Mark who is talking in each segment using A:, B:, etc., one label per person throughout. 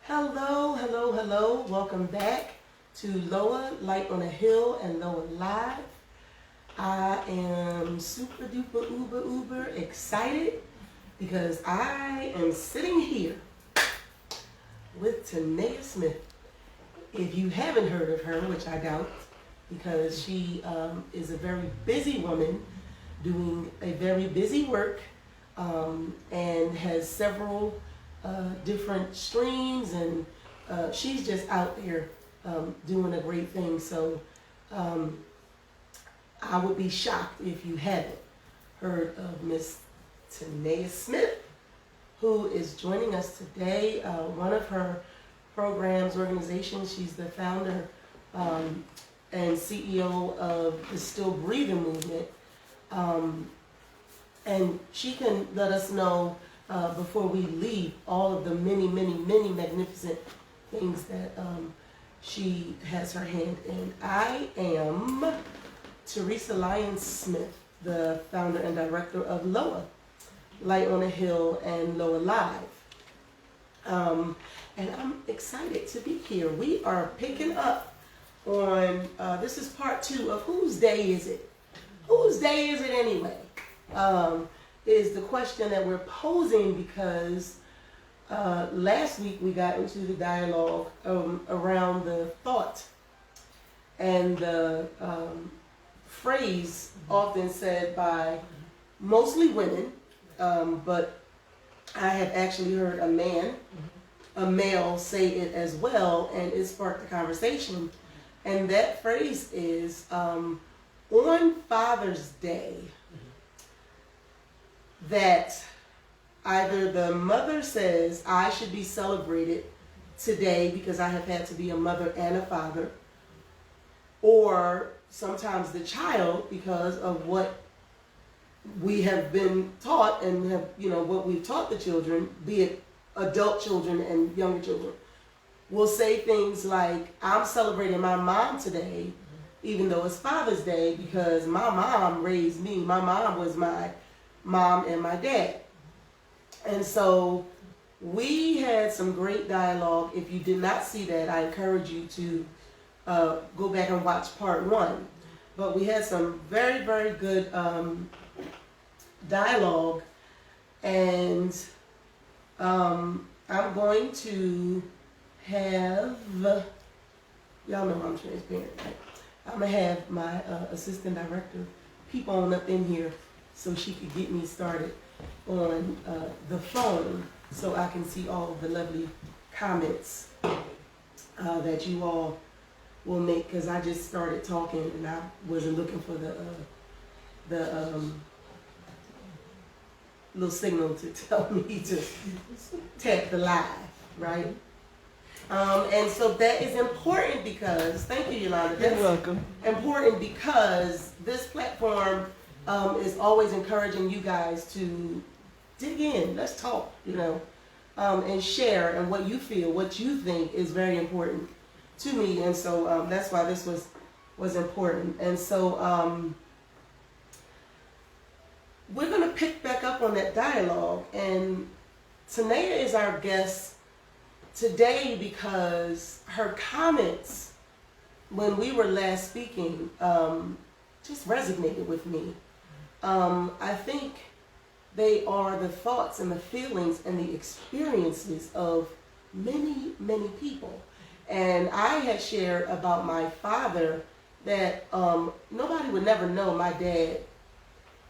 A: Hello, hello, hello. Welcome back to LOAH, Light on a Hill and LOAH Live. I am super duper uber excited because I am sitting here with Tanea Smith. If you haven't heard of her, which I doubt, because she is a very busy woman doing a very busy work and has several different streams, and she's just out there doing a great thing. So I would be shocked if you haven't heard of Miss Tanea Smith, who is joining us today. One of her programs, organizations, she's the founder and CEO of the Still Breathing Movement. And she can let us know before we leave all of the many magnificent things that she has her hand in. I am Teresa Lyons Smith, the founder and director of LOAH, Light on a Hill and LOAH Live. And I'm excited to be here. We are picking up on, this is part 2 of Whose Day Is It? Whose day is it anyway? Is the question that we're posing because last week we got into the dialogue around the thought and the phrase often said by mostly women, but I have actually heard a male say it as well, and it sparked the conversation. And that phrase is, on Father's Day, that either the mother says, I should be celebrated today because I have had to be a mother and a father, or sometimes the child, because of what we have been taught and have, what we've taught the children, be it adult children and younger children, will say things like, I'm celebrating my mom today, even though it's Father's Day, because my mom raised me. My mom was my mom and my dad. And so we had some great dialogue. If you did not see that, I encourage you to go back and watch part 1. But we had some very good dialogue, and I'm going to have, y'all know I'm transparent, right? I'm going to have my assistant director peep on up in here so she could get me started on the phone so I can see all of the lovely comments that you all will make, because I just started talking and I wasn't looking for the little signal to tell me to tap the live, right? And so that is important because, thank you, Yolanda. That's
B: You're welcome.
A: Important because this platform is always encouraging you guys to dig in, let's talk, and share, and what you feel, what you think is very important to me. And so that's why this was important. And so we're going to pick back up on that dialogue, and Tanea is our guest today because her comments when we were last speaking just resonated with me. I think they are the thoughts and the feelings and the experiences of many people. And I had shared about my father that nobody would never know my dad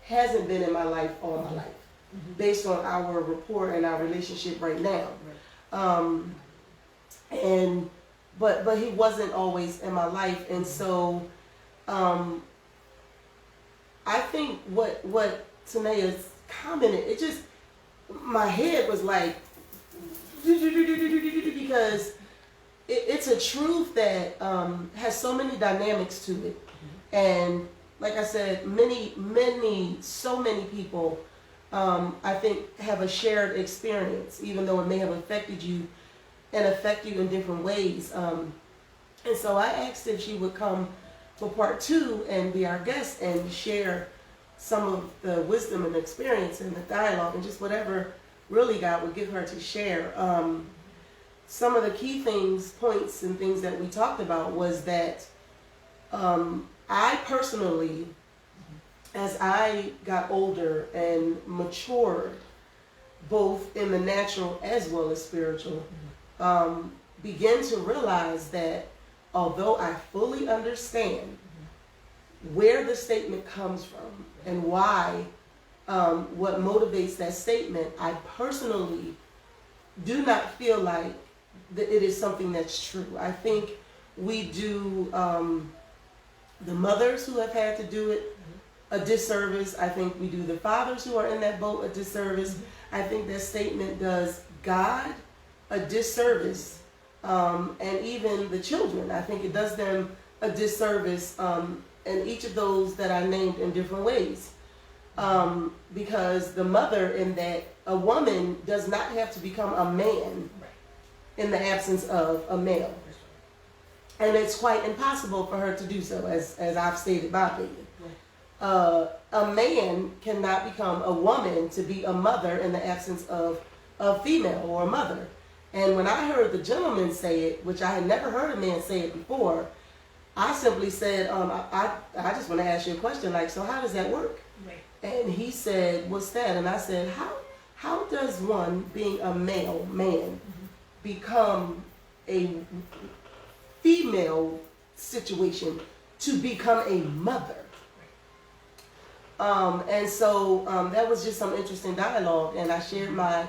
A: hasn't been in my life all my life, based on our rapport and our relationship right now. But he wasn't always in my life, and so I think what Tanea's commented, it just, my head was like, because it's a truth that has so many dynamics to it. And like I said, so many people, I think, have a shared experience, even though it may have affected you and affect you in different ways. And so I asked if she would come for part 2 and be our guest and share some of the wisdom and experience and the dialogue and just whatever really God would give her to share. some of the key points and things that we talked about was that I personally, as I got older and matured, both in the natural as well as spiritual, began to realize that although I fully understand where the statement comes from and why, what motivates that statement, I personally do not feel like that it is something that's true. I think we do the mothers who have had to do it a disservice. I think we do the fathers who are in that boat a disservice. I think that statement does God a disservice, and even the children. I think it does them a disservice, and each of those that I named in different ways. Because the mother in that, a woman does not have to become a man in the absence of a male. And it's quite impossible for her to do so, as I've stated my opinion. A man cannot become a woman to be a mother in the absence of a female or a mother. And when I heard the gentleman say it, which I had never heard a man say it before, I simply said, I just want to ask you a question, like, so how does that work? Right. And he said, what's that? And I said, how does one, being a male man, become a female situation to become a mother? And so that was just some interesting dialogue, and I shared my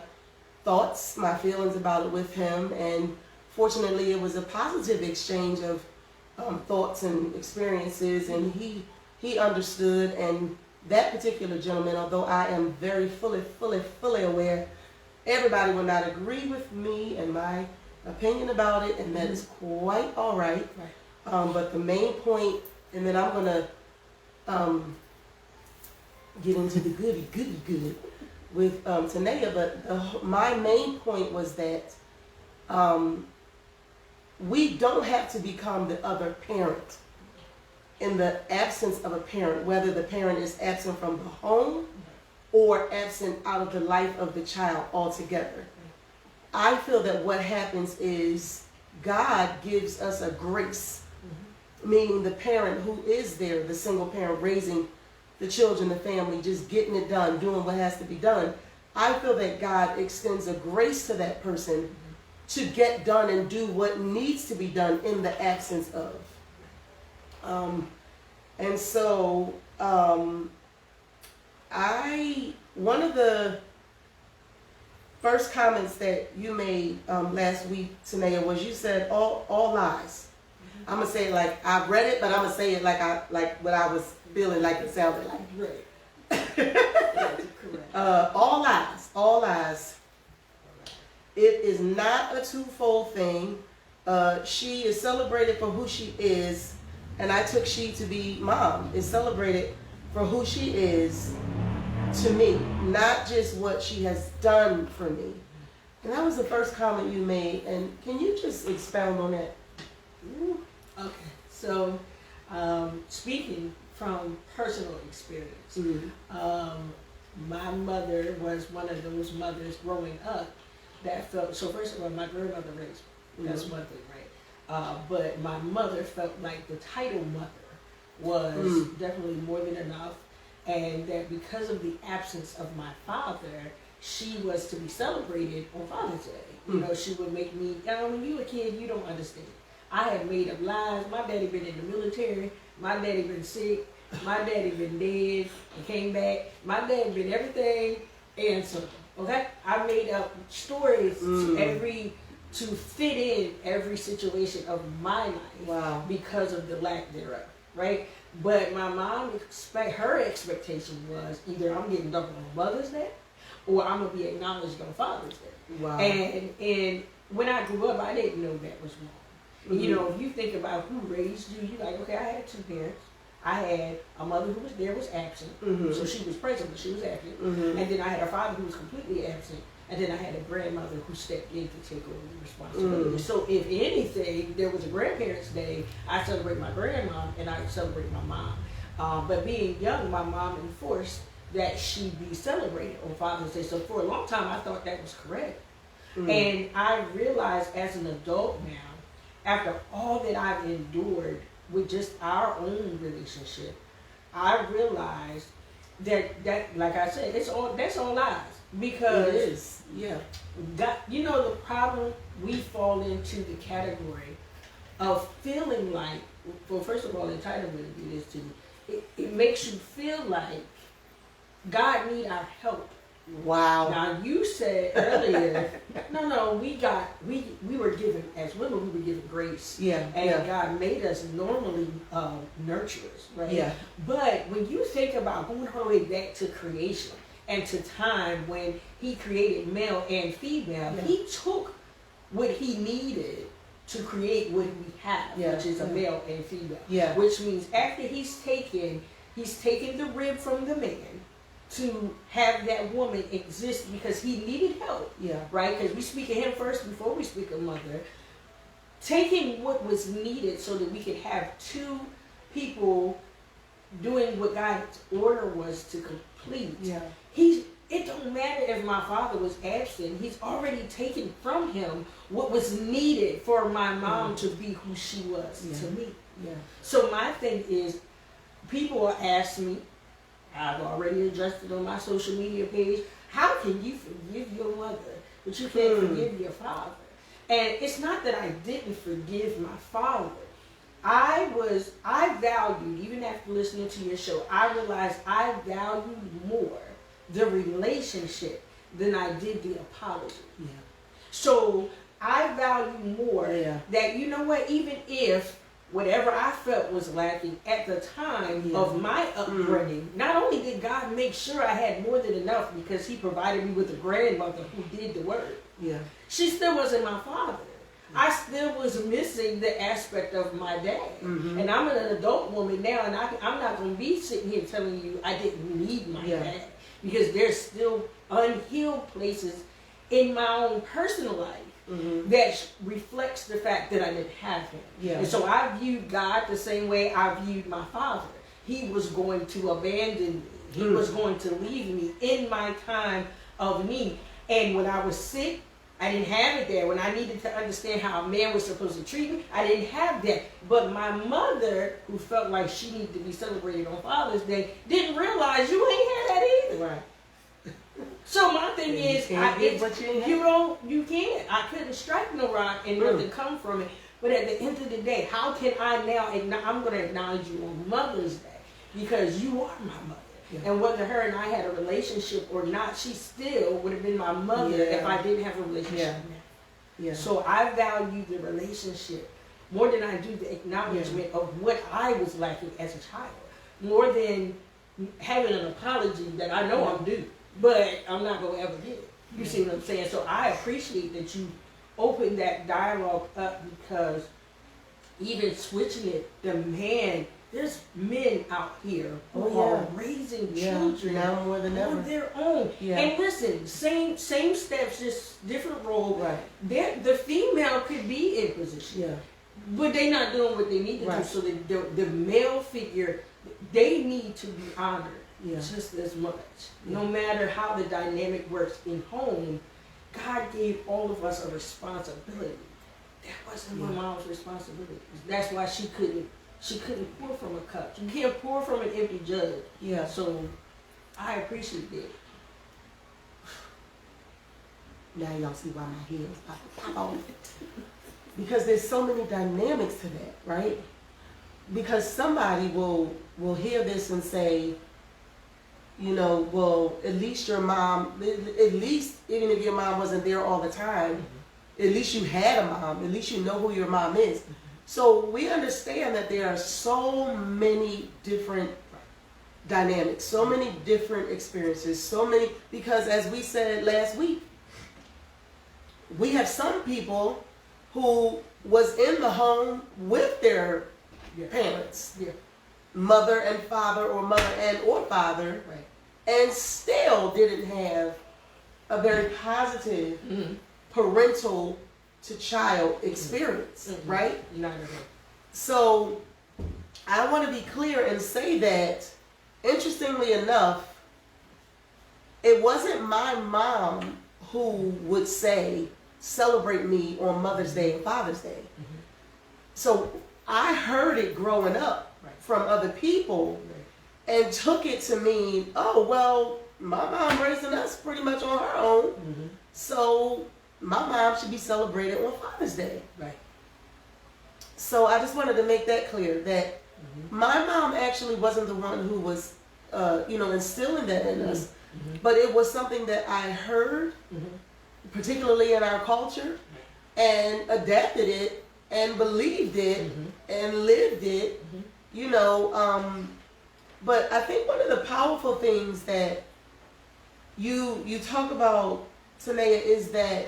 A: thoughts, my feelings about it with him, and fortunately it was a positive exchange of thoughts and experiences, and he understood. And that particular gentleman, although I am very fully aware everybody will not agree with me and my opinion about it, and that is quite all right. But the main point, and then I'm going to get into the goody with Tanea, but my main point was that we don't have to become the other parent in the absence of a parent, whether the parent is absent from the home or absent out of the life of the child altogether. I feel that what happens is God gives us a grace, meaning the parent who is there, the single parent raising the children, the family, just getting it done, doing what has to be done. I feel that God extends a grace to that person to get done and do what needs to be done in the absence of. And so one of the first comments that you made last week, Tanea, was you said all lies. I'm gonna say it like I read it, but I'm gonna say it like what I was feeling like it sounded like. Right. All lies. It is not a twofold thing. She is celebrated for who she is, and I took she to be mom. Is celebrated for who she is to me, not just what she has done for me. And that was the first comment you made. And can you just expound on that?
B: Okay, so speaking from personal experience, my mother was one of those mothers growing up that felt, so first of all, my grandmother raised me, that's one thing, right? But my mother felt like the title mother was definitely more than enough, and that because of the absence of my father, she was to be celebrated on Father's Day. You know, she would make me, when you a kid, you don't understand. I had made up lies. My daddy been in the military. My daddy been sick. My daddy been dead and came back. My dad been everything and something. Okay? I made up stories to fit in every situation of my life because of the lack thereof. Right? But my mom, her expectation was either I'm getting dumped on Mother's Day or I'm going to be acknowledged on Father's Day. Wow. And when I grew up, I didn't know that was wrong. You know, if you think about who raised you, you're like, okay, I had two parents. I had a mother who was there, was absent, so she was present, but she was absent. And then I had a father who was completely absent, and then I had a grandmother who stepped in to take over the responsibility. So if anything, there was a grandparents' day, I celebrate my grandma, and I celebrate my mom. But being young, my mom enforced that she be celebrated on Father's Day. So for a long time, I thought that was correct. And I realize as an adult now, after all that I've endured with just our own relationship, I realized that like I said, that's all lies. Because
A: It is. Yeah.
B: that, you know, the problem, we fall into the category of feeling like, well, first of all, entitlement is to, it makes you feel like God need our help.
A: Wow.
B: Now you said earlier, no, we were given, as women, we were given grace.
A: Yeah.
B: And
A: Yeah.
B: God made us normally nurturers, right?
A: Yeah.
B: But when you think about going all the way back to creation and to time when He created male and female,
A: Yeah.
B: He took what He needed to create what we have,
A: Yeah.
B: which is a male and female.
A: Yeah.
B: Which means after He's taken the rib from the man to have that woman exist because He needed help.
A: Yeah.
B: Right? Because we speak of Him first before we speak of mother. Taking what was needed so that we could have two people doing what God's order was to complete.
A: Yeah.
B: It don't matter if my father was absent. He's already taken from him what was needed for my mom to be who she was to me.
A: Yeah.
B: So my thing is, people will ask me, I've already addressed it on my social media page, how can you forgive your mother, but you can't forgive your father? And it's not that I didn't forgive my father. I valued, even after listening to your show, I realized I valued more the relationship than I did the apology.
A: Yeah.
B: So I value more that, you know what, even if whatever I felt was lacking at the time of my upbringing, not only did God make sure I had more than enough because He provided me with a grandmother who did the work, she still wasn't my father. I still was missing the aspect of my dad. And I'm an adult woman now, and I'm not going to be sitting here telling you I didn't need my dad, because there's still unhealed places in my own personal life that reflects the fact that I didn't have him. And so I viewed God the same way I viewed my father. He was going to abandon me. He was going to leave me in my time of need. And when I was sick, I didn't have it there. When I needed to understand how a man was supposed to treat me, I didn't have that. But my mother, who felt like she needed to be celebrated on Father's Day, didn't realize you ain't had that either.
A: Right.
B: So my thing is, you can't. I couldn't strike no rock and nothing come from it. But at the end of the day, how can I now, I'm going to acknowledge you on Mother's Day because you are my mother. And whether her and I had a relationship or not, she still would have been my mother if I didn't have a relationship with her. So I value the relationship more than I do the acknowledgement of what I was lacking as a child. More than having an apology that I know I'm due, but I'm not going to ever get it. You see what I'm saying? So I appreciate that you opened that dialogue up, because even switching it, there's men out here who are raising children
A: now more than ever
B: on their own. And listen, same steps, just different role.
A: Right.
B: The female could be in position, but they're not doing what they need to do. So the male figure, they need to be honored just as much. No matter how the dynamic works in home, God gave all of us a responsibility. That wasn't my mom's responsibility. That's why she couldn't pour from a cup. You can't pour from an empty jug. So I appreciate that.
A: Now y'all see why my head is about to pop off. Because there's so many dynamics to that, right? Because somebody will hear this and say, you know, well, at least your mom, at least even if your mom wasn't there all the time, at least you had a mom. At least you know who your mom is. So we understand that there are so many different dynamics, so many different experiences, so many, because as we said last week, we have some people who was in the home with their parents, mother and father, or mother and or father, and still didn't have a very positive parental to child experience, right? So I want to be clear and say that, interestingly enough, it wasn't my mom who would say, celebrate me on Mother's Day and Father's Day.
B: Mhm.
A: So I heard it growing up
B: Right.
A: from other people
B: Right.
A: and took it to mean, oh, well, my mom raising us pretty much on her own,
B: Mhm.
A: so my mom should be celebrated on Father's Day.
B: Right.
A: So I just wanted to make that clear that
B: Mhm.
A: my mom actually wasn't the one who was, instilling that in us,
B: Mhm.
A: but it was something that I heard,
B: Mhm.
A: particularly in our culture, and adapted it and believed it
B: Mhm.
A: and lived it,
B: Mhm.
A: you know. But I think one of the powerful things that you talk about, Tanea, is that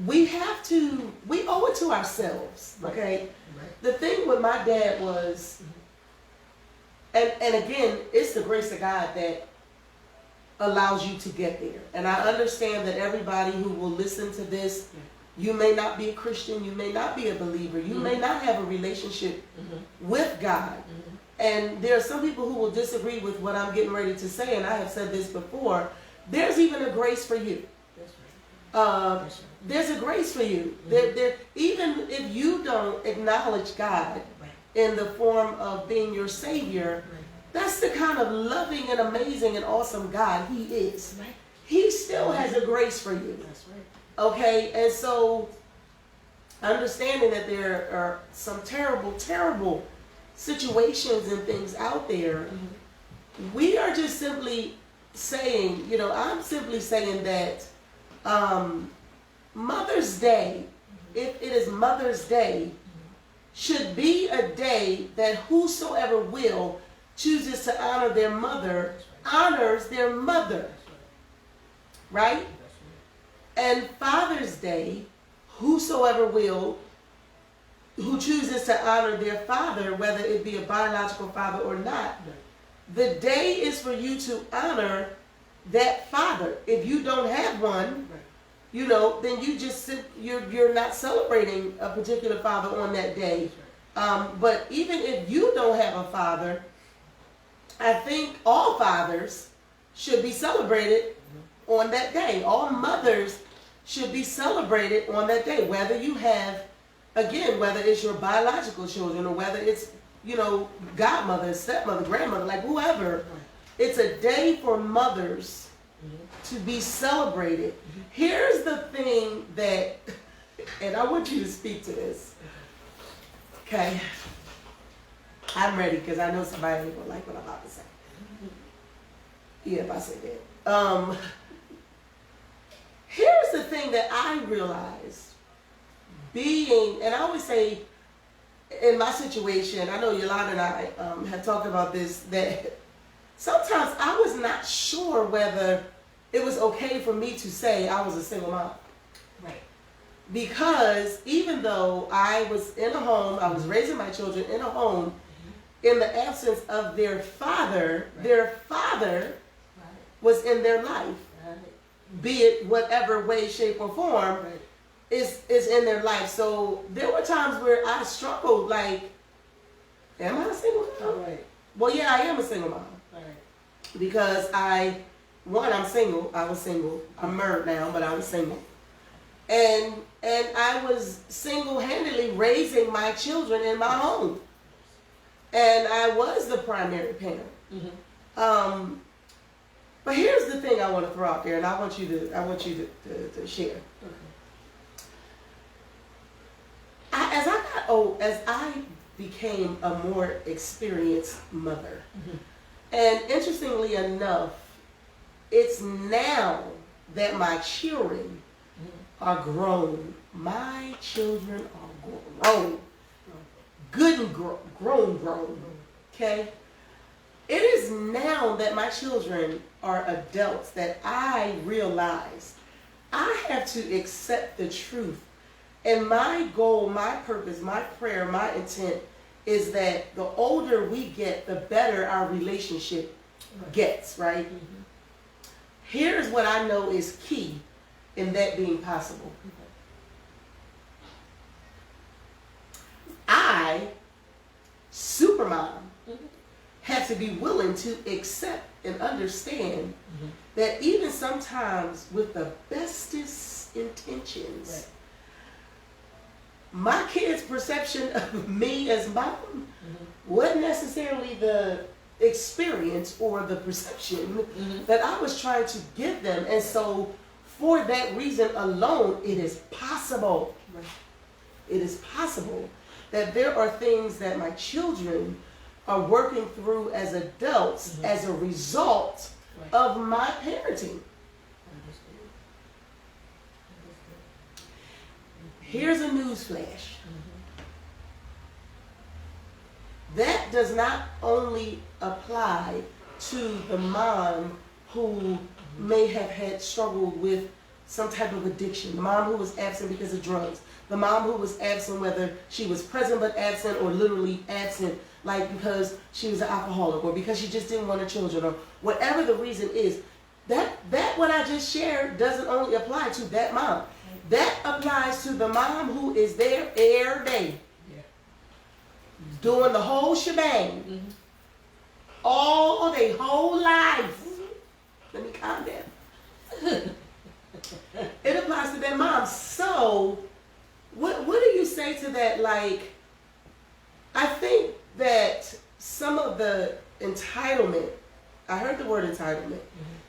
A: we owe it to ourselves,
B: Right.
A: okay?
B: Right.
A: The thing with my dad was, and again, it's the grace of God that allows you to get there. And I understand that everybody who will listen to this, you may not be a Christian, you may not be a believer, you may not have a relationship
B: Mhm.
A: with God.
B: Mhm.
A: And there are some people who will disagree with what I'm getting ready to say, and I have said this before. There's even a grace for you.
B: That's right. That's right.
A: There's a grace for you.
B: Mhm.
A: Even if you don't acknowledge God
B: Right.
A: in the form of being your Savior,
B: Right.
A: that's the kind of loving and amazing and awesome God He is.
B: Right.
A: He still has a grace for you.
B: That's right.
A: Okay? And so, understanding that there are some terrible, terrible situations and things out there, we are just simply saying, I'm simply saying that Mother's Day, if it is Mother's Day, should be a day that whosoever will chooses to honor their mother, honors their mother, right? And Father's Day, whosoever will, who chooses to honor their father, whether it be a biological father or not, the day is for you to honor that father. If you don't have one, then you're not celebrating a particular father on that day. But even if you don't have a father, I think all fathers should be celebrated on that day. All mothers should be celebrated on that day, whether you have, again, whether it's your biological children or whether it's, godmother, stepmother, grandmother, like whoever. It's a day for mothers to be celebrated. Here's the thing that, and I want you to speak to this. Okay? I'm ready because I know somebody ain't gonna like what I'm about to say. Yeah, if I say that. Here's the thing that I realized and I always say, in my situation, I know Yolanda and I have talked about this, that sometimes I was not sure whether it was okay for me to say I was a single mom.
B: Right.
A: Because even though I was in a home, I was raising my children in a home, in the absence of their father, their father was in their life, be it whatever way, shape, or form, is in their life. So there were times where I struggled, like, am I a single mom?
B: Right.
A: Well, yeah, I am a single mom.
B: Right.
A: Because I'm single. I was single. I'm married now, but I was single. And I was single-handedly raising my children in my home. And I was the primary parent.
B: Mm-hmm.
A: But here's the thing I want to throw out there, and I want you to share.
B: Okay.
A: As I became a more experienced mother, and interestingly enough, it's now that my children are grown. My children are grown. Good and grown. Okay? It is now that my children are adults that I realize I have to accept the truth. And my goal, my purpose, my prayer, my intent is that the older we get, the better our relationship gets, right? Here's what I know is key in that being possible. I, Supermom, have to be willing to accept and understand that even sometimes with the bestest intentions, my kids' perception of me as mom wasn't necessarily the experience or the perception that I was trying to give them. And so for that reason alone, it is possible. It is possible that there are things that my children are working through as adults as a result of my parenting. Here's a news flash. That does not only apply to the mom who may have had struggled with some type of addiction, the mom who was absent because of drugs, the mom who was absent whether she was present but absent or literally absent, like because she was an alcoholic or because she just didn't want her children or whatever the reason is. That what I just shared doesn't only apply to that mom. That applies to the mom who is there every day, doing the whole shebang, all their whole life. Let me calm down. It applies to that mom. So, what do you say to that? Like, I think that some of the entitlement, I heard the word entitlement,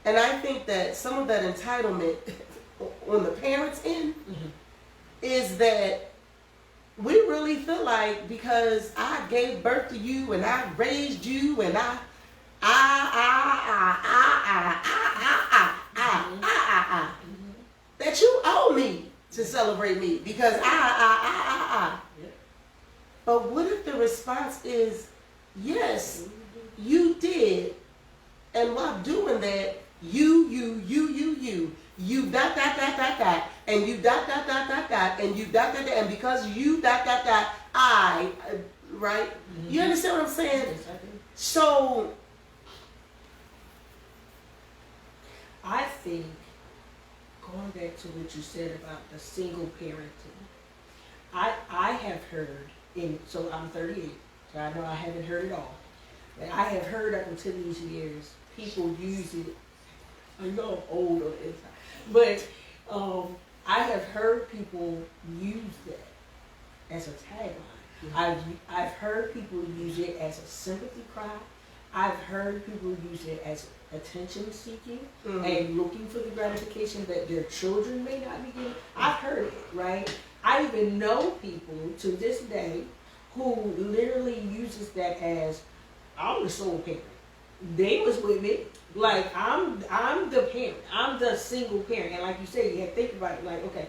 A: and I think that some of that entitlement on the parents' end is that we really feel like because I gave birth to you and I raised you and that you owe me to celebrate me because But what if the response is, yes, you did, and while doing that, you dot, and you dot, and you dot, and because you dot, I, right? You understand what I'm saying? So,
B: I think, going back to what you said about the single parenting, I have heard, so I'm 38, so I know I haven't heard it all, but I have heard up until these years, people use it. I know I'm old on the inside, but I have heard people use that as a tagline. I've heard people use it as a sympathy cry. I've heard people use it as attention seeking and looking for the gratification that their children may not be getting. I've heard it, right? I even know people to this day who literally uses that as, I'm the sole parent. They was with me. Like, I'm the parent. I'm the single parent. And like you said, you have to think about it. Like, okay,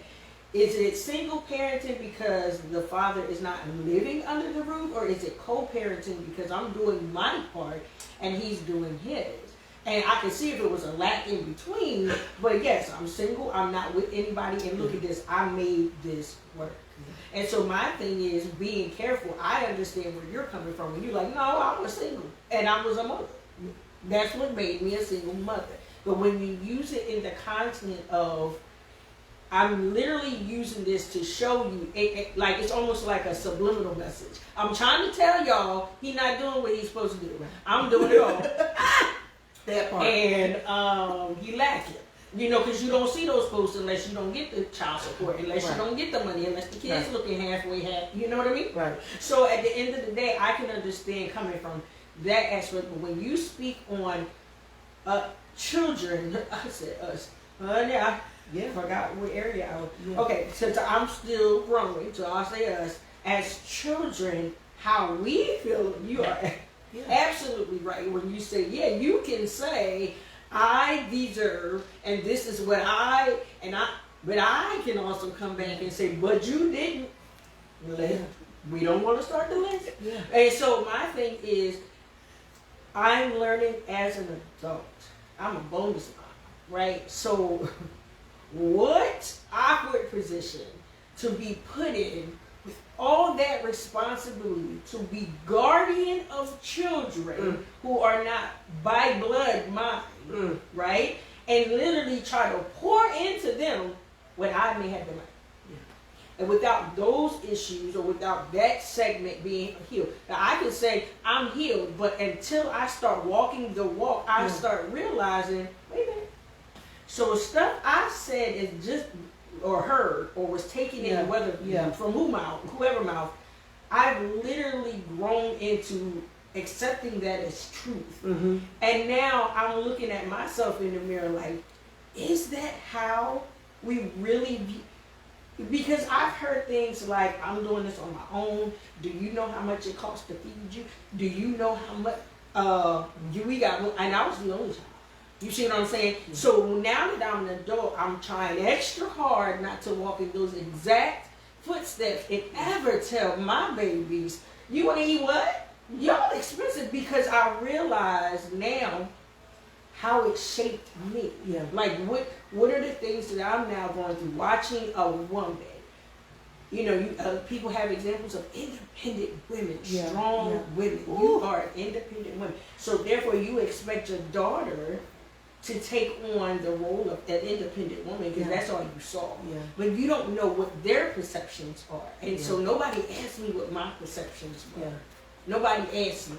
B: is it single parenting because the father is not living under the roof? Or is it co-parenting because I'm doing my part and he's doing his? And I can see if it was a lack in between. But yes, I'm single. I'm not with anybody. And look at this. I made this work. And so my thing is being careful. I understand where you're coming from. When you're like, no, I was single. And I was a mother. That's what made me a single mother. But when you use it in the content of, I'm literally using this to show you, like it's almost like a subliminal message. I'm trying to tell y'all he's not doing what he's supposed to do. I'm doing it all.
A: that part.
B: And he lacking. You know, because you don't see those posts unless you don't get the child support, unless you don't get the money, unless the kids looking halfway happy. You know what I mean?
A: Right.
B: So at the end of the day, I can understand coming from that aspect. But when you speak on children, I said us. I forgot what area I was. Yeah. Okay, since I'm still growing, so I'll say us. As children, how we feel, you are absolutely right when you say, yeah, you can say, I deserve, and this is what but I can also come back and say, but you didn't. We don't want to start the list. Yeah. And so my thing is, I'm learning as an adult. I'm a bonus mom, right? So what awkward position to be put in with all that responsibility to be guardian of children who are not by blood mine, right? And literally try to pour into them when I may have the money. And without those issues or without that segment being healed. Now I can say I'm healed, but until I start walking the walk, I start realizing, wait a minute. So stuff I said is just, or heard, or was taken in, whether from whoever mouth, I've literally grown into accepting that as truth.
A: Mm-hmm.
B: And now I'm looking at myself in the mirror like, is that how we really view? Because I've heard things like, I'm doing this on my own. Do you know how much it costs to feed you? Do you know how much we got? And I was the only child. You see what I'm saying? Mm-hmm. So now that I'm an adult, I'm trying extra hard not to walk in those exact footsteps and ever tell my babies, you want to eat what? Y'all expensive, because I realize now how it shaped me.
A: Yeah.
B: Like what are the things that I'm now going through watching a woman? You know, people have examples of independent women, strong women.
A: Ooh.
B: You are an independent woman. So therefore you expect your daughter to take on the role of an independent woman because that's all you saw.
A: Yeah.
B: But you don't know what their perceptions are. And so nobody asked me what my perceptions were.
A: Yeah.
B: Nobody asked me.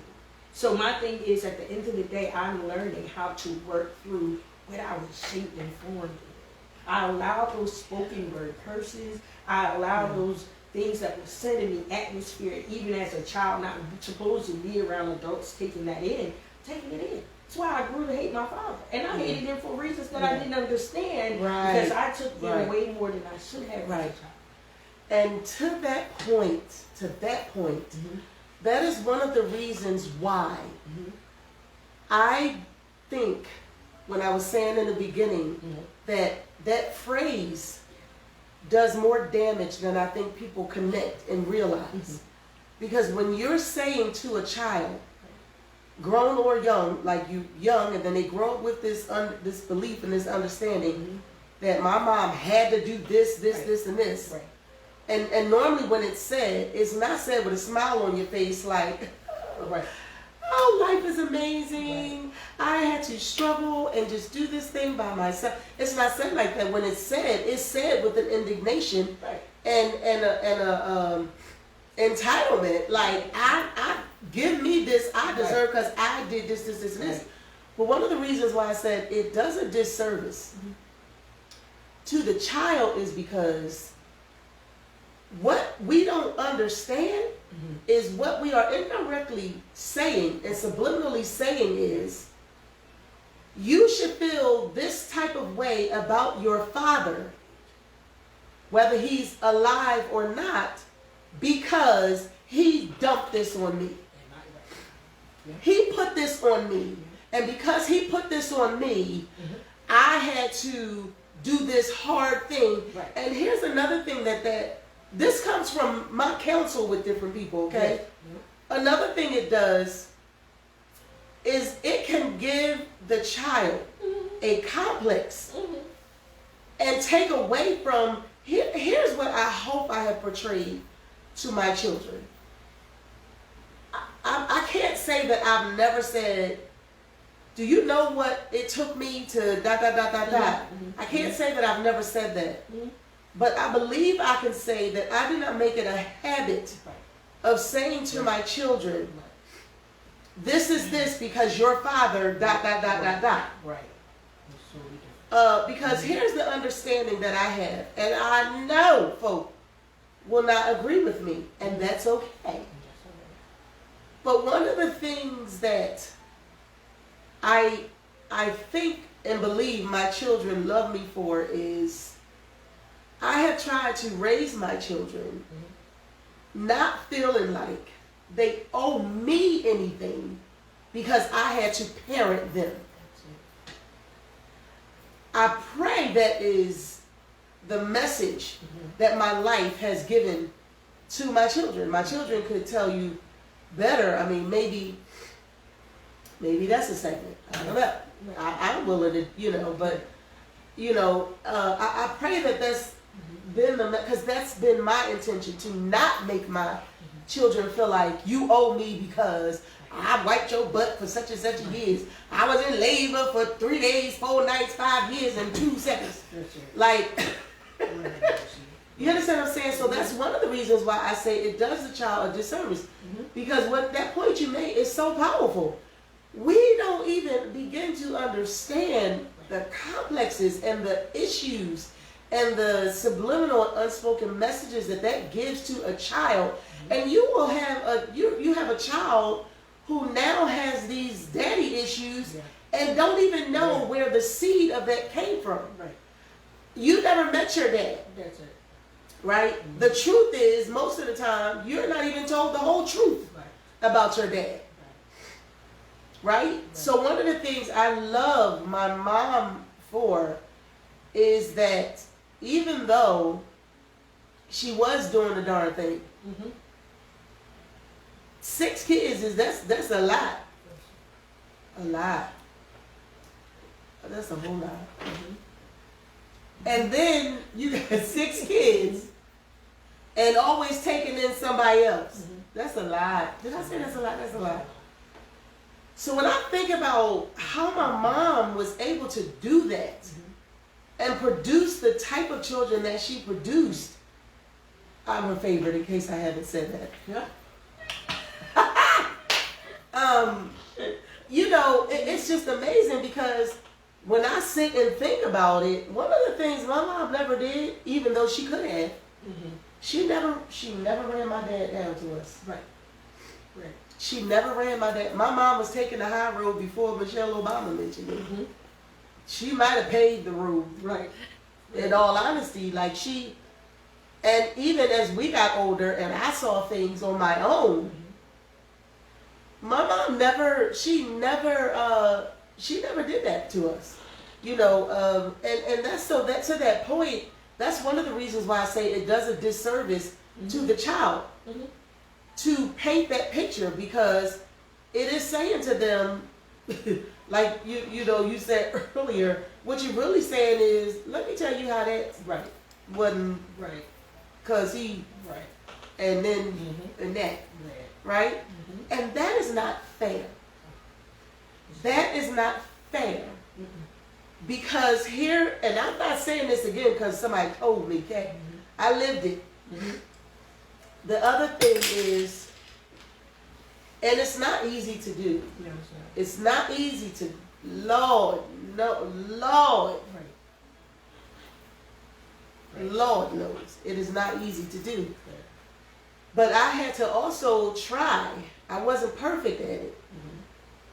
B: So my thing is, at the end of the day, I'm learning how to work through what I was shaped and formed in. I allow those spoken word curses. I allow those things that were said in the atmosphere, even as a child, not supposed to be around adults, taking it in. That's why I grew to hate my father. And I hated him for reasons that I didn't understand, because I took them way more than I should have as a child.
A: And to that point, that is one of the reasons why I think, when I was saying in the beginning, that phrase does more damage than I think people connect and realize. Because when you're saying to a child, grown or young, like you young, and then they grow up with this this belief and this understanding that my mom had to do this, and this.
B: Right.
A: And normally when it's said, it's not said with a smile on your face like, oh, life is amazing. I had to struggle and just do this thing by myself. It's not said like that. When it's said with an indignation and a entitlement. Like, I give me this, I deserve because I did this, and this. But one of the reasons why I said it does a disservice to the child is because what we don't understand is what we are indirectly saying and subliminally saying is, you should feel this type of way about your father, whether he's alive or not, because he dumped this on me. He put this on me. And because he put this on me, I had to do this hard thing. And here's another thing that this comes from my counsel with different people, okay? Another thing it does is it can give the child a complex and take away from, here's what I hope I have portrayed to my children. I can't say that I've never said, do you know what it took me to ... I can't say that I've never said that. But I believe I can say that I did not make it a habit of saying to my children, this is this because your father ... Because here's the understanding that I have, and I know folk will not agree with me, and that's okay. But one of the things that I think and believe my children love me for is I have tried to raise my children not feeling like they owe me anything because I had to parent them. I pray that is the message that my life has given to my children. My children could tell you better. I mean, maybe that's a segment. I don't know. I'm willing to, but, I pray that that's been because that's been my intention, to not make my children feel like you owe me because I wiped your butt for such and such years. I was in labor for 3 days, 4 nights, 5 years, and 2 seconds. Like, You understand what I'm saying? So that's one of the reasons why I say it does the child a disservice. Because what that point you made is so powerful. We don't even begin to understand the complexes and the issues and the subliminal and unspoken messages that gives to a child. And you will have you have a child who now has these daddy issues and don't even know where the seed of that came from.
B: Right.
A: You never met your dad.
B: That's it.
A: Right? The truth is, most of the time, you're not even told the whole truth about your dad. Right? So one of the things I love my mom for is that even though she was doing the darn thing, 6 kids that's a lot. A lot. That's a whole lot. And then you got 6 kids and always taking in somebody else. That's a lot. Did I say that's a lot? That's a lot. So when I think about how my mom was able to do that and produce the type of children that she produced, I'm her favorite in case I haven't said that.
B: Yeah.
A: You know, it's just amazing because when I sit and think about it, one of the things my mom never did, even though she could have, she never ran my dad down to us.
B: Right. Right.
A: She never ran my dad. My mom was taking the high road before Michelle Obama mentioned it. She might have paved the road.
B: Right.
A: In all honesty, like and even as we got older and I saw things on my own, my mom she never did that to us. You know, and that's so that to that point, that's one of the reasons why I say it does a disservice to the child. To paint that picture, because it is saying to them, like you know, you said earlier, what you're really saying is, let me tell you how that wasn't because he and then and that and that is not fair. That is not fair. Because here, and I'm not saying this again because somebody told me, okay? I lived it. The other thing is, and it's not easy to do.
B: No,
A: it's not easy to, Lord knows, it is not easy to do. But I had to also try. I wasn't perfect at it.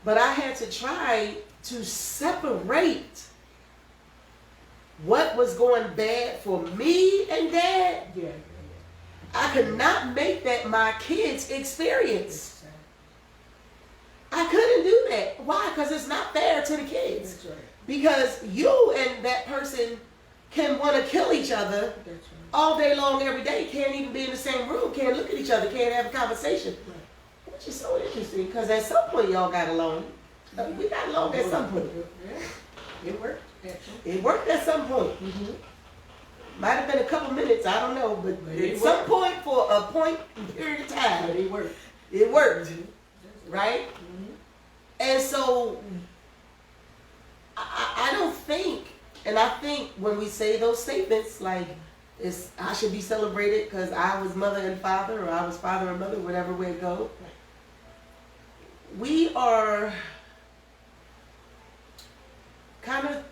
A: But I had to try to separate what was going bad for me and Dad. I could not make that my kids' experience. I couldn't do that. Why? Because it's not fair to the kids. Because you and that person can want to kill each other all day long, every day. Can't even be in the same room. Can't look at each other. Can't have a conversation. Which is so interesting because at some point y'all got along. We got along at some point.
B: It worked.
A: It worked at some point. Might have been a couple minutes, I don't know, but at some point, for a period of time,
B: But it worked.
A: It worked, right? And so, I don't think, and I think when we say those statements, like, I should be celebrated because I was mother and father, or I was father and mother, whatever way it goes, we are kind of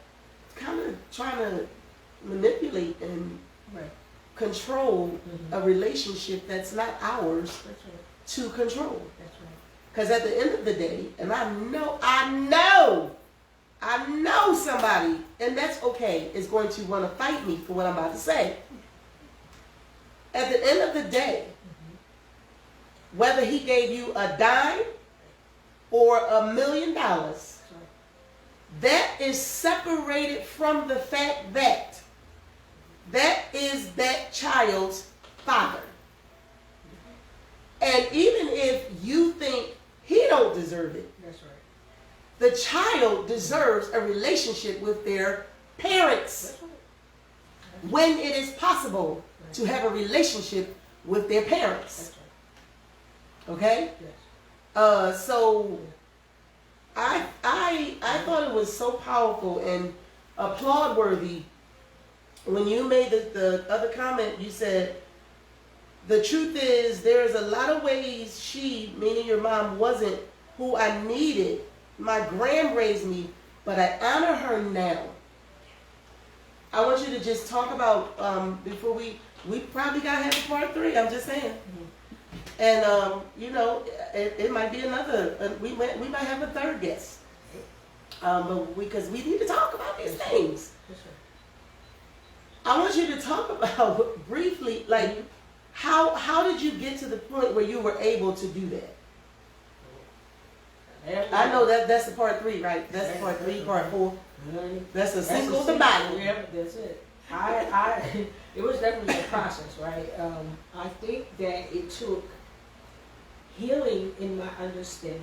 A: trying to manipulate and control a relationship that's not ours to control. Because at the end of the day, and I know somebody, and that's okay, is going to want to fight me for what I'm about to say. At the end of the day, whether he gave you a dime or $1 million, that is separated from the fact that that is that child's father. And even if you think he don't deserve it, the child deserves a relationship with their parents when it is possible to have a relationship with their parents. Okay? So I thought it was so powerful and applaud worthy when you made the other comment, you said, the truth is, there's a lot of ways she, meaning your mom, wasn't who I needed. My gram raised me, but I honor her now. I want you to just talk about, before we probably got to have a part 3, I'm just saying. And, you know, it might be another, we might have a third guest. But because we need to talk about these things. I want you to talk about briefly, like, how did you get to the point where you were able to do that? I know that's the part 3, right? That's the part 3, part 4. That's a single the Bible.
B: Yeah, that's it. It was definitely a process, right? I think that it took healing in my understanding.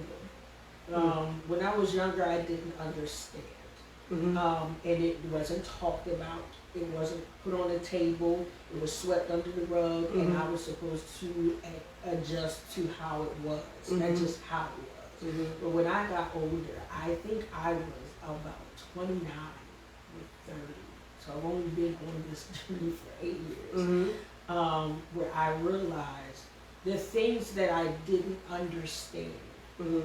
B: When I was younger, I didn't understand. And it wasn't talked about. It wasn't put on the table. It was swept under the rug, and I was supposed to adjust to how it was. That's just how it was. But when I got older, I think I was about 29 with 30. So I've only been on this journey for 8 years. Where I realized the things that I didn't understand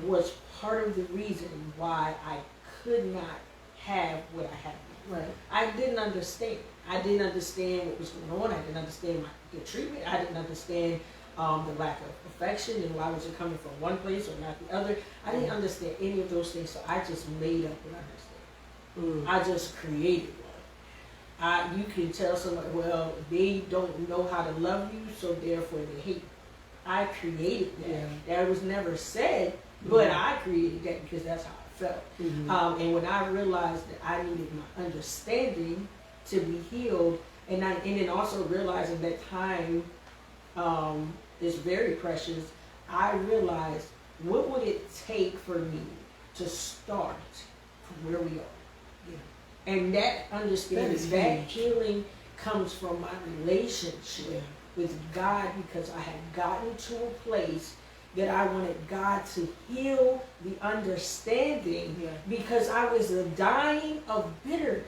B: was part of the reason why I could not have what I had.
A: Right.
B: I didn't understand. I didn't understand what was going on. I didn't understand the treatment. I didn't understand the lack of affection and why was it coming from one place or not the other. I didn't understand any of those things, so I just made up an understanding. I just created one. You can tell somebody, well, they don't know how to love you, so therefore they hate you. I created that.
A: Yeah.
B: That was never said, but I created that because that's how I felt. And when I realized that I needed my understanding to be healed, and then also realizing that time is very precious, I realized what would it take for me to start from where we are. And that understanding, that healing comes from my relationship with God, because I had gotten to a place that I wanted God to heal the understanding because I was dying of bitterness.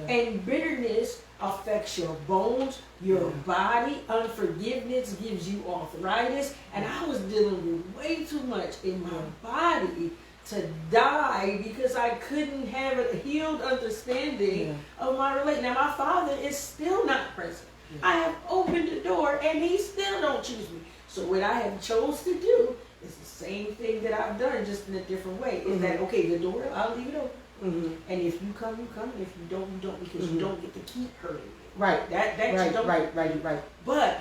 B: And bitterness affects your bones, your body. Unforgiveness gives you arthritis. And I was dealing with way too much in my body to die because I couldn't have a healed understanding of my relationship. Now, my father is still not present. I have opened the door and he still don't choose me. So what I have chose to do is the same thing that I've done, just in a different way. Is that, okay, the door, I'll leave it open. And if you come, you come. And if you don't, you don't, because you don't get to keep hurting me.
A: Right.
B: That
A: right,
B: you don't.
A: Right.
B: But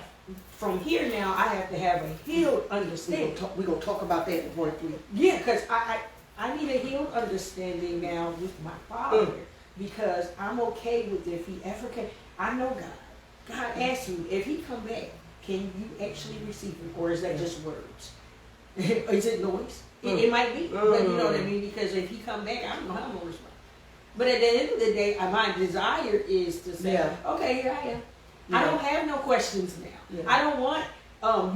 B: from here now, I have to have a healed understanding.
A: We're going to talk about that in part 3.
B: Yeah, because I need a healed understanding now with my father, because I'm okay with if he ever can. I know God. God asks you, if he come back, can you actually receive him, or is that just words? Is it noise? It might be, but you know what I mean? Because if he come back, I don't know how I'm going to respond. But at the end of the day, my desire is to say, okay, here I am. I don't have no questions now. I don't want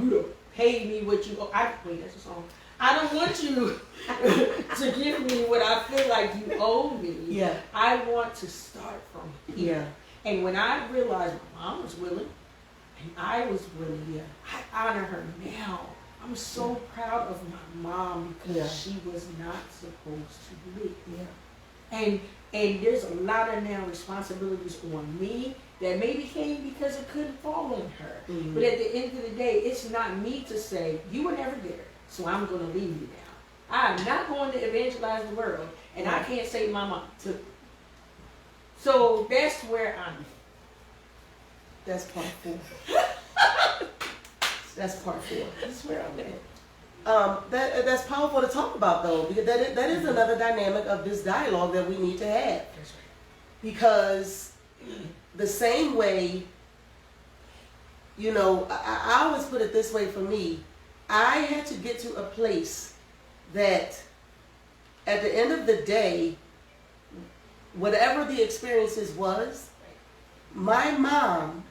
B: you to pay me what you owe. Wait, that's a song. I don't want you to give me what I feel like you owe me. I want to start from here. And when I realized my mom was willing, and I was willing, I honor her now. I'm so proud of my mom because she was not supposed to live. And there's a lot of now responsibilities on me that maybe came because it couldn't fall on her. But at the end of the day, it's not me to say, you were never there, so I'm going to leave you now. I'm not going to evangelize the world, and I can't save my mom. So that's where I'm.
A: That's part 4. That's part 4.
B: That's where I'm at.
A: That's powerful to talk about, though, because that is another dynamic of this dialogue that we need to have.
B: That's right.
A: Because the same way, you know, I always put it this way for me. I had to get to a place that at the end of the day, whatever the experiences was, my mom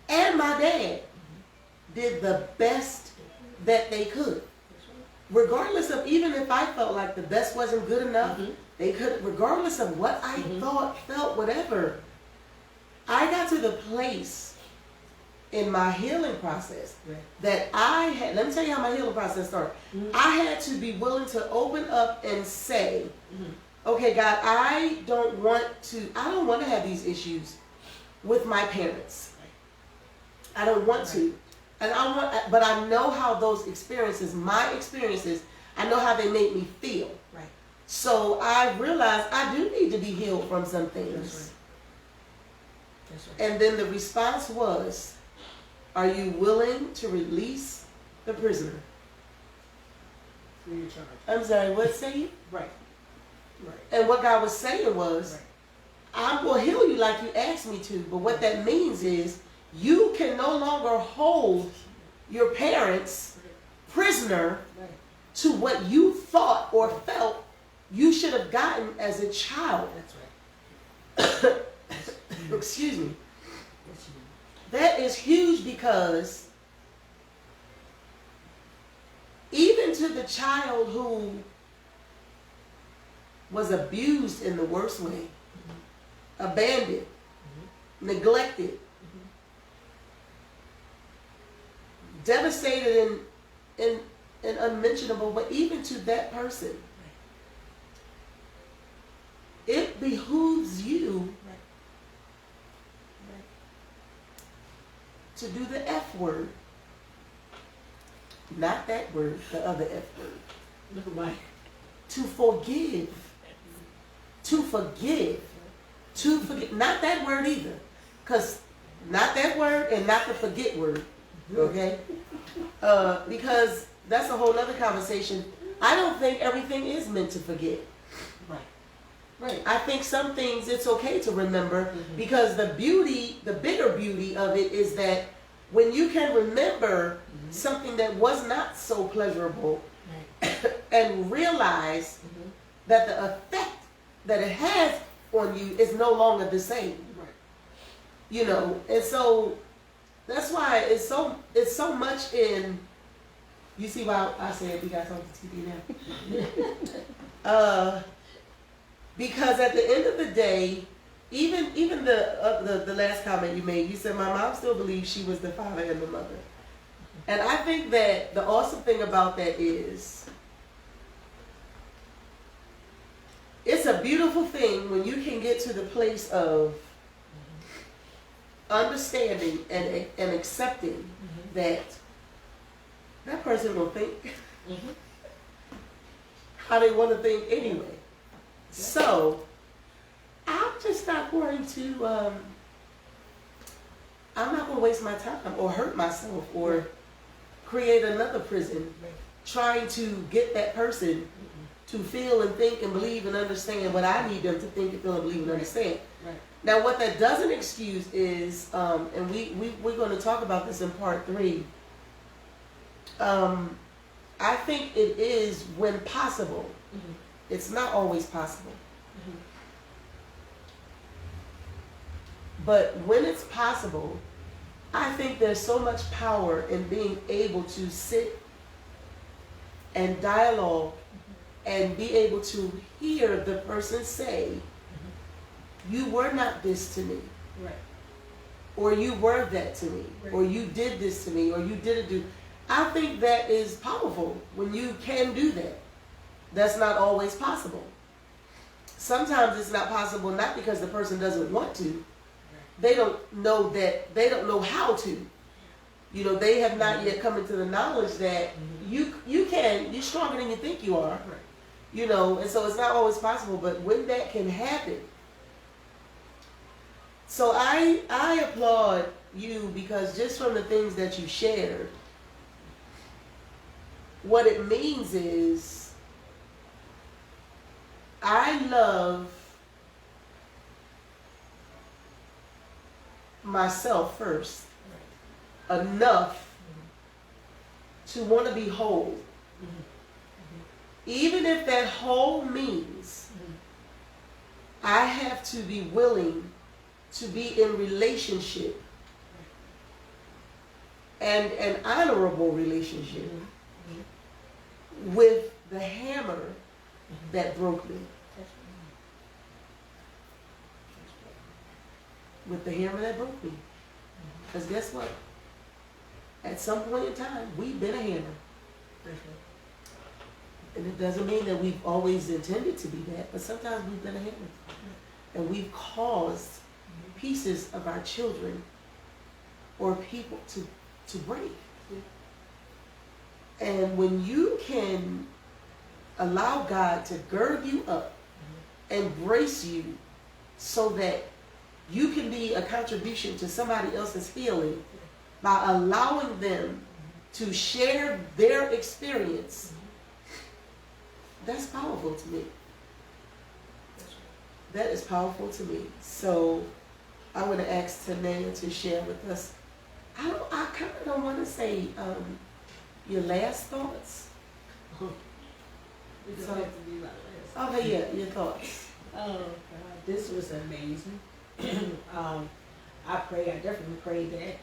A: and my dad did the best that they could. Regardless of, even if I felt like the best wasn't good enough, they could, regardless of what I thought, felt, whatever. I got to to the place in my healing process
B: Right.
A: that I had, let me tell you how my healing process started. I had to be willing to open up and say, okay, God, I don't want to have these issues with my parents. I don't want to. And but I know how those experiences, my experiences, I know how they made me feel.
B: Right.
A: So I realized I do need to be healed from some things.
B: That's right. That's right.
A: And then the response was, are you willing to release the prisoner?
B: Free of charge.
A: I'm sorry, what say you?
B: Right. Right.
A: And what God was saying was,
B: Right.
A: I will heal you like you asked me to, but what that means is you can no longer hold your parents prisoner
B: Right.
A: to what you thought or felt you should have gotten as a child.
B: That's right.
A: Excuse me.
B: Yes, you
A: That is huge because even to the child who was abused in the worst way, abandoned, neglected, devastated and unmentionable, but even to that person, it behooves you
B: Right. Right.
A: to do the F word. Not that word, the other F word.
B: Look at my.
A: To forgive. To forgive. To forget. Not that word either. Because not that word and not the forget word. Okay? Because that's a whole other conversation. I don't think everything is meant to forget.
B: Right. Right.
A: I think some things it's okay to remember because the beauty, the bigger beauty of it is that when you can remember something that was not so pleasurable and realize that the effect that it has on you is no longer the same.
B: Right.
A: You know, and so that's why it's so much in, you see why I said we got something to TV now. Because at the end of the day, even the last comment you made, you said my mom still believes she was the father and the mother. And I think that the awesome thing about that is it's a beautiful thing when you can get to the place of understanding and accepting that that person will think how they want to think anyway. So I'm just not going to I'm not going to waste my time or hurt myself or create another prison trying to get that person to feel and think and believe and understand what I need them to think and feel and believe and understand.
B: Right.
A: Now, what that doesn't excuse is, and we're going to talk about this in part 3, I think it is when possible. It's not always possible. But when it's possible, I think there's so much power in being able to sit and dialogue and be able to hear the person say, you were not this to me.
B: Right.
A: Or you were that to me.
B: Right.
A: Or you did this to me. Or you didn't do. I think that is powerful when you can do that. That's not always possible. Sometimes it's not possible not because the person doesn't want to. They don't know that, they don't know how to. You know, they have not yet come into the knowledge that you can, you're stronger than you think you are.
B: Right.
A: You know, and so it's not always possible, but when that can happen. So I applaud you because just from the things that you shared, what it means is I love myself first enough to want to be whole. Even if that whole means I have to be willing to be in relationship and an honorable relationship with the hammer that broke me. with the hammer that broke me. Because guess what? At some point in time, we've been a hammer. And it doesn't mean that we've always intended to be that, but sometimes we've been a hammer. And we've caused pieces of our children or people to break. And when you can allow God to gird you up and brace you so that you can be a contribution to somebody else's healing by allowing them to share their experience, that's powerful to me. That is powerful to me. So I want to ask Tanea to share with us. I kind of don't want to say your last thoughts.
B: It doesn't have to be my last.
A: Okay, yeah, your thoughts.
B: Oh God, this was amazing. I definitely pray that,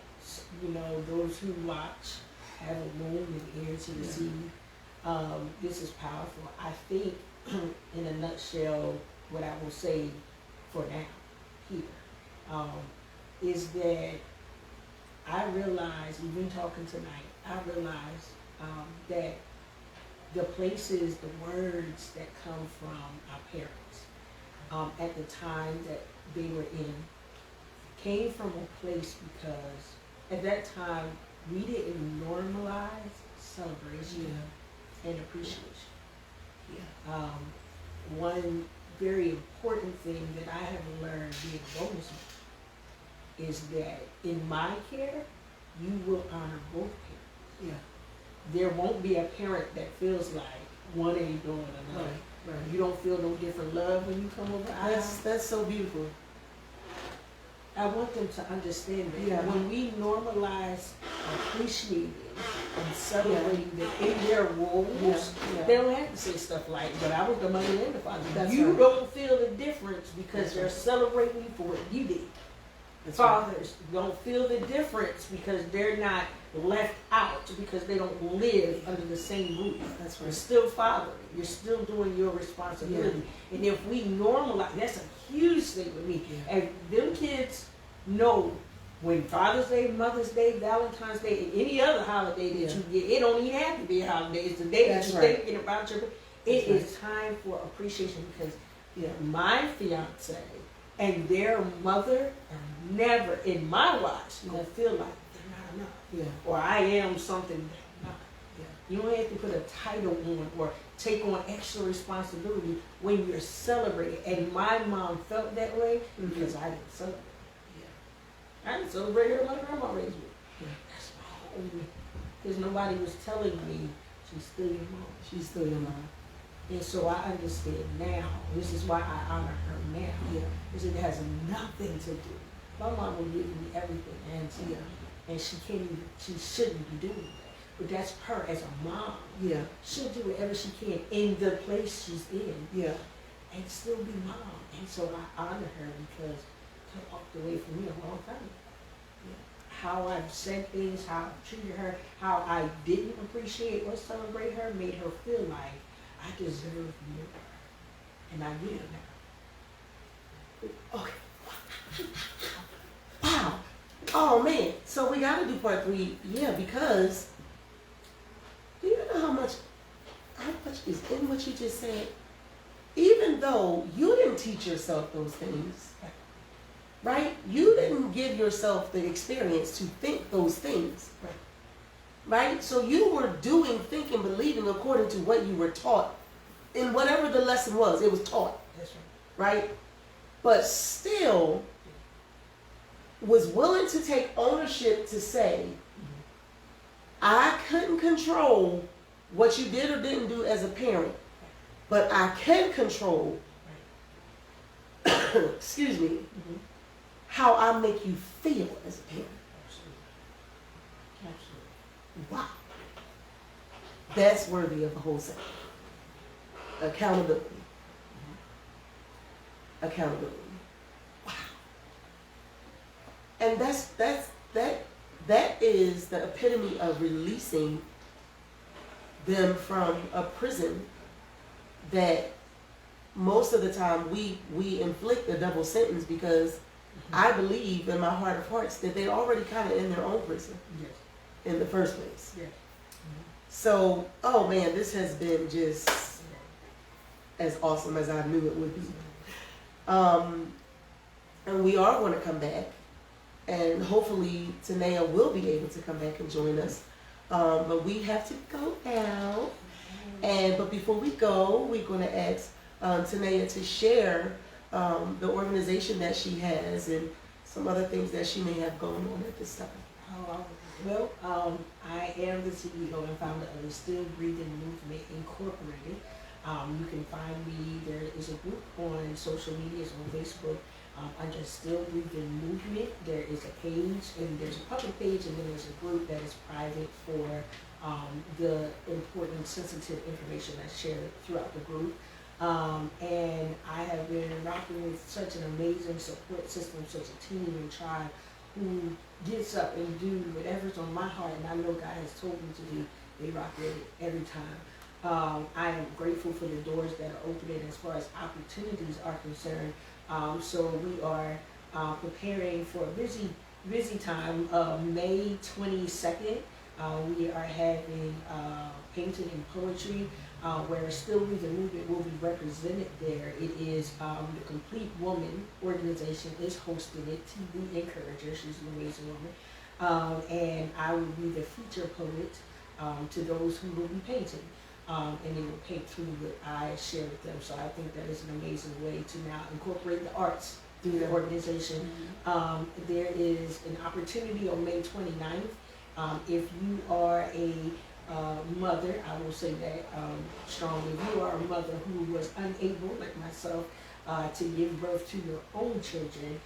B: those who watch have a womb and ear to receive. This is powerful. I think, in a nutshell, what I will say for now, here, is that I realize, even talking tonight, I realize that the places, the words that come from our parents at the time that they were in came from a place because at that time we didn't normalize celebration and appreciation.
A: Yeah.
B: One very important thing that I have learned being a bonus mom is that in my care, you will honor both parents.
A: Yeah.
B: There won't be a parent that feels like one ain't doing another.
A: Right.
B: You don't feel no different love when you come over.
A: That's so beautiful.
B: I want them to understand that
A: Yeah.
B: when we normalize appreciating and celebrating them in their roles, they don't have to say stuff like, but I was the mother and the father.
A: That's
B: You
A: right.
B: don't feel the difference because
A: That's
B: they're
A: right.
B: celebrating you for what you did.
A: That's right.
B: Fathers don't feel the difference because they're not left out because they don't live under the same roof.
A: That's
B: You're
A: right.
B: still fathering. You're still doing your responsibility. And if we normalize, that's a huge thing with me.
A: Yeah.
B: And them kids know when Father's Day, Mother's Day, Valentine's Day, and any other holiday that you get, it don't even have to be a holiday. It's the day that you're thinking about your. It is time for appreciation because my fiance and their mother are never, in my watch, gonna feel like they're not enough.
A: Yeah.
B: Or I am something they're not.
A: Yeah.
B: You don't have to put a title on or take on extra responsibility when you're celebrating. And my mom felt that way because I didn't celebrate. Yeah. I didn't celebrate her like grandma raised me.
A: Yeah.
B: That's my home. Because nobody was telling me she's still your mom.
A: She's still your mom.
B: And so I understand now. This is why I honor her now.
A: Yeah.
B: Because it has nothing to do. My mom will give me everything and and she can't even, she shouldn't be doing that. But that's her as a mom.
A: Yeah.
B: She'll do whatever she can in the place she's in
A: Yeah.
B: and still be mom. And so I honor her because she walked away from me a long time ago. How I've said things, how I've treated her, how I didn't appreciate or celebrate her made her feel like I deserve more. And I will now.
A: Okay. Wow. Oh man. So we gotta do part 3, because do you know how much is in what you just said? Even though you didn't teach yourself those things, right? You didn't give yourself the experience to think those things. Right? So you were doing, thinking, believing according to what you were taught. In whatever the lesson was, it was taught.
B: That's right.
A: Right? But still was willing to take ownership to say, I couldn't control what you did or didn't do as a parent, but I can control, excuse me, how I make you feel as a parent.
B: Absolutely.
A: Wow. That's worthy of a whole second. Accountability. Accountability. Wow. And that is the epitome of releasing them from a prison that most of the time we inflict a double sentence because I believe in my heart of hearts that they're already kind of in their own prison
B: Yes.
A: in the first place.
B: Yes.
A: So, oh man, this has been just as awesome as I knew it would be. And we are going to come back, and hopefully Tanea will be able to come back and join us. But we have to go now. But before we go, we're going to ask Tanea to share the organization that she has and some other things that she may have going on at this time.
B: Well, I am the CEO and founder of the Still Breathing Movement Incorporated. You can find me, there is a group on social media, it's on Facebook, under Still Breathing Movement. There is a page, and there's a public page, and then there's a group that is private for the important, sensitive information that's shared throughout the group. And I have been rocking with such an amazing support system, such a team and tribe who gets up and do whatever's on my heart, and I know God has told me to do. They rock with it every time. I am grateful for the doors that are opening as far as opportunities are concerned. So we are preparing for a busy time. May 22nd, we are having painting and poetry, where Still Breathing Movement will be represented there. It is the Complete Woman organization is hosting it. TV Encourager, she's an amazing woman. And I will be the feature poet to those who will be painting. And they will paint through what I share with them. So I think that is an amazing way to now incorporate the arts through the organization. There is an opportunity on May 29th. If you are a mother, I will say that strongly, if you are a mother who was unable, like myself, to give birth to your own children,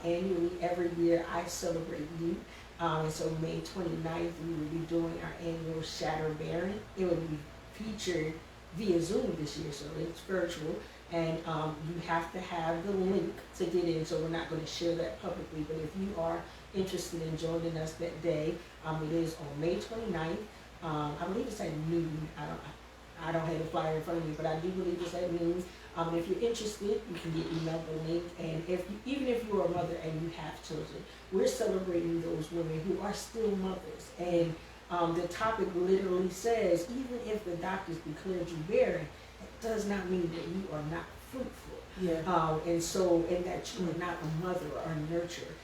B: annually, every year, I celebrate you. And so May 29th, we will be doing our annual Shatter Bearing. It will be featured via Zoom this year, so it's virtual. And you have to have the link to get in, so we're not going to share that publicly. But if you are interested in joining us that day, it is on May 29th. I believe it's at noon. I don't have the flyer in front of me, but I do believe it's at noon. If you're interested, you can get emailed the link. And even if you're a mother and you have children, we're celebrating those women who are still mothers. And the topic literally says, even if the doctors declared you barren, it does not mean that you are not fruitful.
A: Yeah.
B: And that you are not a mother or a nurturer.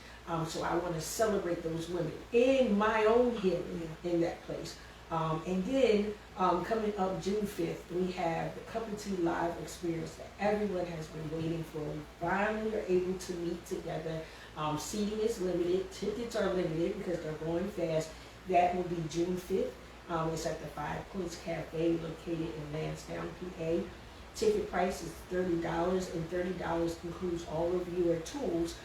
B: So I want to celebrate those women in my own healing in that place. And then coming up June 5th, we have the Cup of Tea Live experience that everyone has been waiting for. We finally are able to meet together. Seating is limited, tickets are limited because they're going fast. That will be June 5th. It's at the Five Points Cafe located in Lansdowne, PA. Ticket price is $30, and $30 includes all of your tools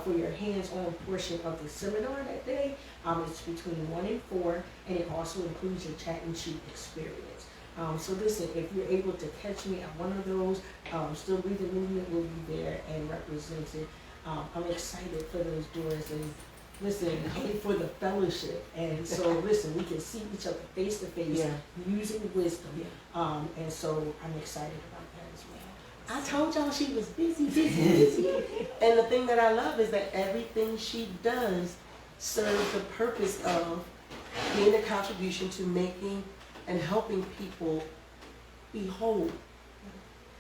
B: for your hands-on portion of the seminar that day. It's between 1 and 4, and it also includes your chat and shoot experience. So listen, if you're able to catch me at one of those, Still Breathing Movement will be there and represented. I'm excited for those doors, and listen, for the fellowship. And so listen, we can see each other face to face using wisdom. And so I'm excited about that as well.
A: I told y'all she was busy. And the thing that I love is that everything she does serves the purpose of being a contribution to making and helping people be whole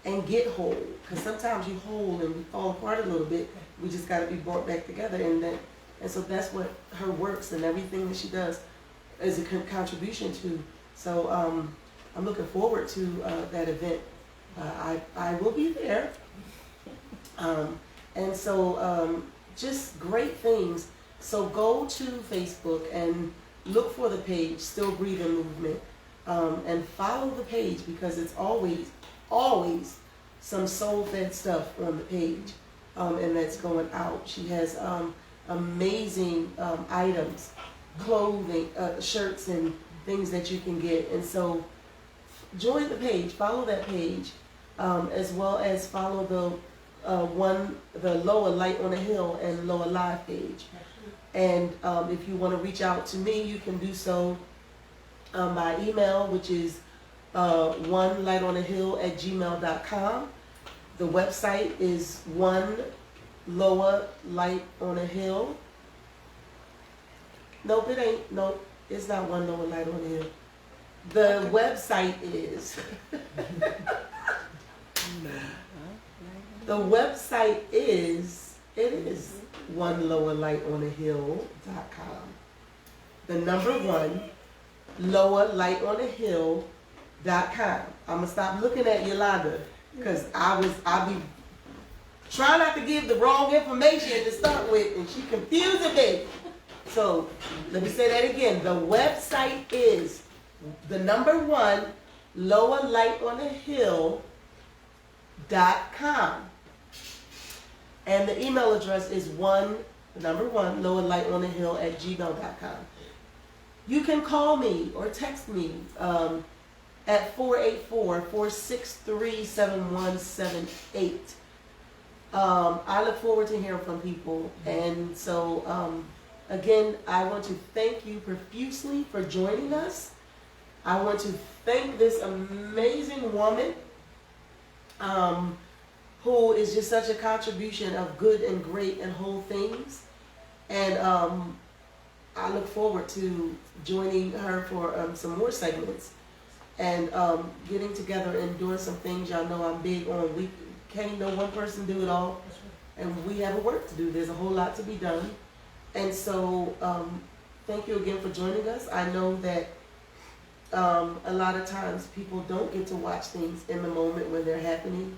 A: and get whole. Because sometimes you whole and we fall apart a little bit. We just got to be brought back together. And so that's what her works and everything that she does is a contribution to. So I'm looking forward to that event. I will be there. And so just great things. So go to Facebook and look for the page, Still Breathing Movement, and follow the page because it's always some soul-fed stuff on the page, and that's going out. She has amazing items, clothing, shirts and things that you can get. And so join the page, follow that page, as well as follow the LOAH Light on the Hill and LOAH Live page. And if you want to reach out to me, you can do so by email, which is onelightonthehill@gmail.com. The website is LOAH Light on a Hill. Nope, it ain't. Nope, it's not one LOAH Light on a Hill. The website is. The website is. It is one LOAH Light on a Hill.com. The number one LOAH Light on a Hill.com. I'm gonna stop looking at Yolanda because I'll be trying not to give the wrong information to start with, and she confusing me. So let me say that again. The website is the number one LOAH Light on a Hill.com. And the email address is the number one LOAH Light on a Hill at gmail.com. You can call me or text me at 484-463-7178. I look forward to hearing from people. And so, again, I want to thank you profusely for joining us. I want to thank this amazing woman who is just such a contribution of good and great and whole things. And I look forward to joining her for some more segments and getting together and doing some things. Y'all know I'm big on, we can't no one person do it all, and we have a work to do. There's a whole lot to be done. And so thank you again for joining us. I know that a lot of times people don't get to watch things in the moment when they're happening,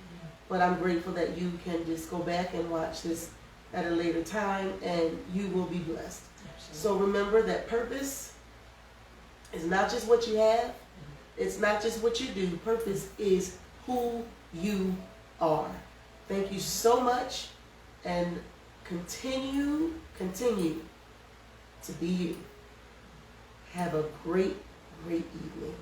A: but I'm grateful that you can just go back and watch this at a later time, and you will be blessed. So remember that purpose is not just what you have, it's not just what you do. Purpose is who you are. Thank you so much, and continue to be you. Have a great evening.